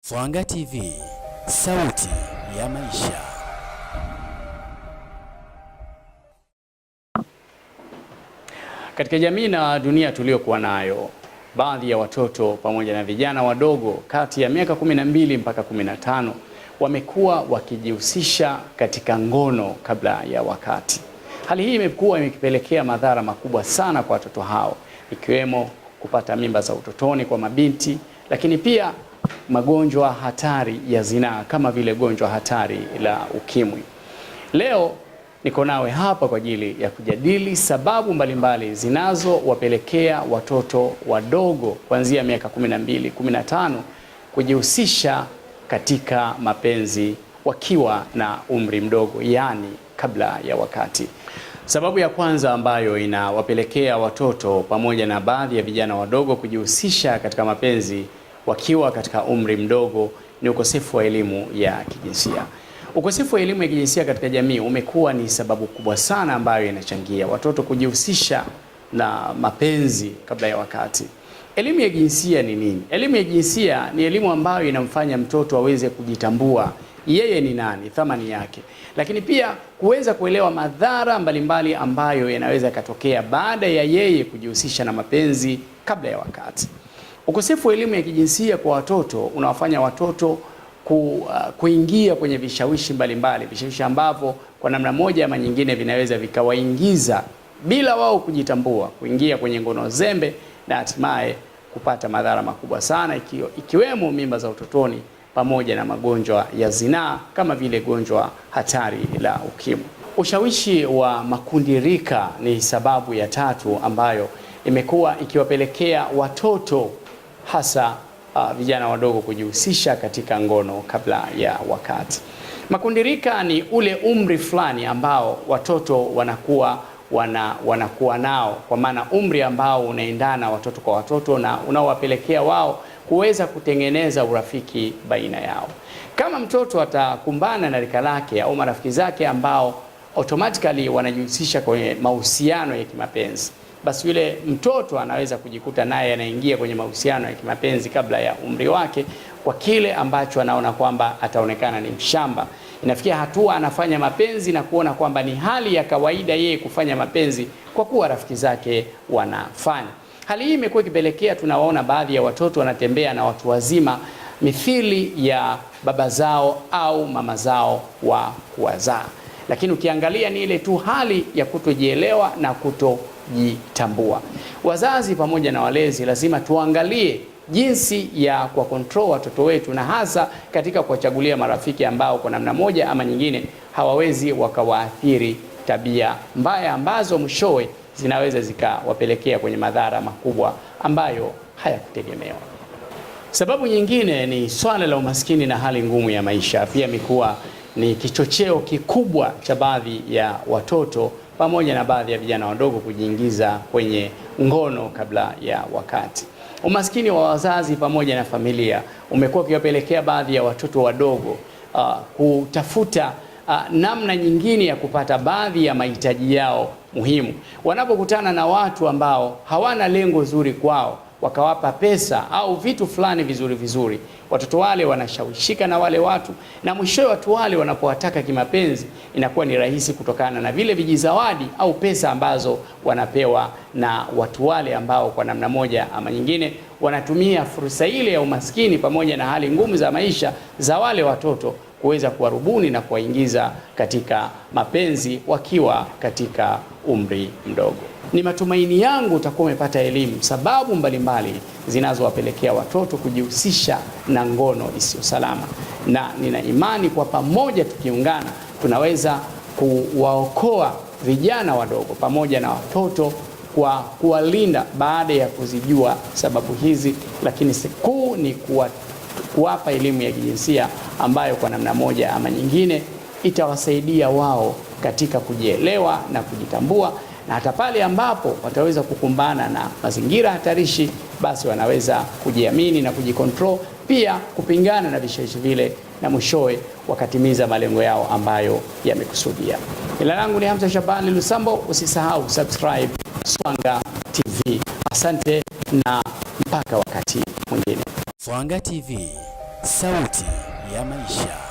Swanga TV, sauti ya maisha. Katika jamii na dunia tuliyokuwa nayo, baadhi ya watoto pamoja na vijana wadogo kati ya miaka 12 mpaka 15 wamekuwa wakijihusisha katika ngono kabla ya wakati. Hali hii imekuwa ikipelekea madhara makubwa sana kwa watoto hao, ikiwemo kupata mimba za utotoni kwa mabinti, lakini pia magonjwa hatari ya zinaa kama vile gonjwa hatari la ukimwi. Leo niko nawe hapa kwa ajili ya kujadili sababu mbalimbali zinazowapelekea watoto wadogo kuanzia miaka 12, 15 kujihusisha katika mapenzi wakiwa na umri mdogo, yani kabla ya wakati. Sababu ya kwanza ambayo inawapelekea watoto pamoja na baadhi ya vijana wadogo kujihusisha katika mapenzi wakiwa katika umri mdogo ni ukosefu wa elimu ya kijinsia. Ukosefu wa elimu ya kijinsia katika jamii umekuwa ni sababu kubwa sana ambayo inachangia watoto kujihusisha na mapenzi kabla ya wakati. Elimu ya jinsia ni nini? Elimu ya jinsia ni elimu ambayo inamfanya mtoto aweze kujitambua yeye ni nani, thamani yake, lakini pia kuweza kuelewa madhara mbalimbali ambayo yanaweza katokea baada ya yeye kujihusisha na mapenzi kabla ya wakati. Ukosefu wa elimu ya kijinsia kwa watoto unawafanya watoto kuingia kwenye vishawishi mbalimbali, vishawishi ambavyo kwa namna moja ama nyingine vinaweza vikawaingiza bila wao kujitambua kuingia kwenye ngono zembe na hatimaye kupata madhara makubwa sana, ikiwemo mimba za utotoni pamoja na magonjwa ya zinaa kama vile gonjwa hatari la ukimwi. Ushawishi wa makundi rika ni sababu ya tatu ambayo imekuwa ikiwapelekea watoto hasa vijana wadogo kujihusisha katika ngono kabla ya wakati. Makundi rika ni ule umri fulani ambao watoto wanakuwa nao, kwa maana umri ambao unaendana watoto kwa watoto na unaowapelekea wao kuweza kutengeneza urafiki baina yao. Kama mtoto atakumbana na rika lake au marafiki zake ambao automatically wanajihusisha kwenye mahusiano ya kimapenzi, basi yule mtoto anaweza kujikuta naye anaingia kwenye mahusiano ya kimapenzi kabla ya umri wake, kwa kile ambacho anaona kwamba ataonekana ni mshamba. Inafikia hatua anafanya mapenzi na kuona kwamba ni hali ya kawaida yeye kufanya mapenzi kwa kuwa rafiki zake wanafanya. Hali hii imekuwa ikipelekea tunawaona baadhi ya watoto wanatembea na watu wazima mithili ya baba zao au mama zao wa kuwazaa. Lakini ukiangalia ni ile tu hali ya kutojielewa na kutojitambua. Wazazi pamoja na walezi lazima tuangalie jinsi ya kwa control watoto wetu, na hasa katika kuwachagulia marafiki ambao kwa namna moja ama nyingine hawawezi wakawaathiri tabia mbaya ambazo mwishowe zinaweza zikawapelekea kwenye madhara makubwa ambayo hayakutegemewa. Sababu nyingine ni swala la umaskini na hali ngumu ya maisha. Pia imekuwa ni kichocheo kikubwa cha baadhi ya watoto pamoja na baadhi ya vijana wadogo kujiingiza kwenye ngono kabla ya wakati. Umaskini wa wazazi pamoja na familia umekuwa ukiwapelekea baadhi ya watoto wadogo kutafuta namna nyingine ya kupata baadhi ya mahitaji yao muhimu. Wanapokutana na watu ambao hawana lengo zuri kwao, wakawapa pesa au vitu fulani vizuri, watoto wale wanashawishika na wale watu, na mwishowe watu wale wanapowataka kimapenzi inakuwa ni rahisi kutokana na vile vijizawadi au pesa ambazo wanapewa na watu wale ambao kwa namna moja ama nyingine wanatumia fursa ile ya umaskini pamoja na hali ngumu za maisha za wale watoto kuweza kuwarubuni na kuwaingiza katika mapenzi wakiwa katika umri mdogo. Ni matumaini yangu utakuwa umepata elimu sababu mbalimbali zinazowapelekea watoto kujihusisha na ngono isiyo salama, na nina imani kwa pamoja tukiungana tunaweza kuwaokoa vijana wadogo pamoja na watoto kwa kuwalinda baada ya kuzijua sababu hizi, lakini kuu ni kuwapa elimu ya kijinsia ambayo kwa namna moja ama nyingine itawasaidia wao katika kujielewa na kujitambua, na hata pale ambapo wataweza kukumbana na mazingira hatarishi, basi wanaweza kujiamini na kujikontrol, pia kupingana na vishawishi vile, na mwishowe wakatimiza malengo yao ambayo yamekusudia. Jina langu ni Hamza Shabani Lusambo. Usisahau subscribe Swanga TV. Asante na mpaka wakati mwingine. Swanga TV, Sauti ya Maisha.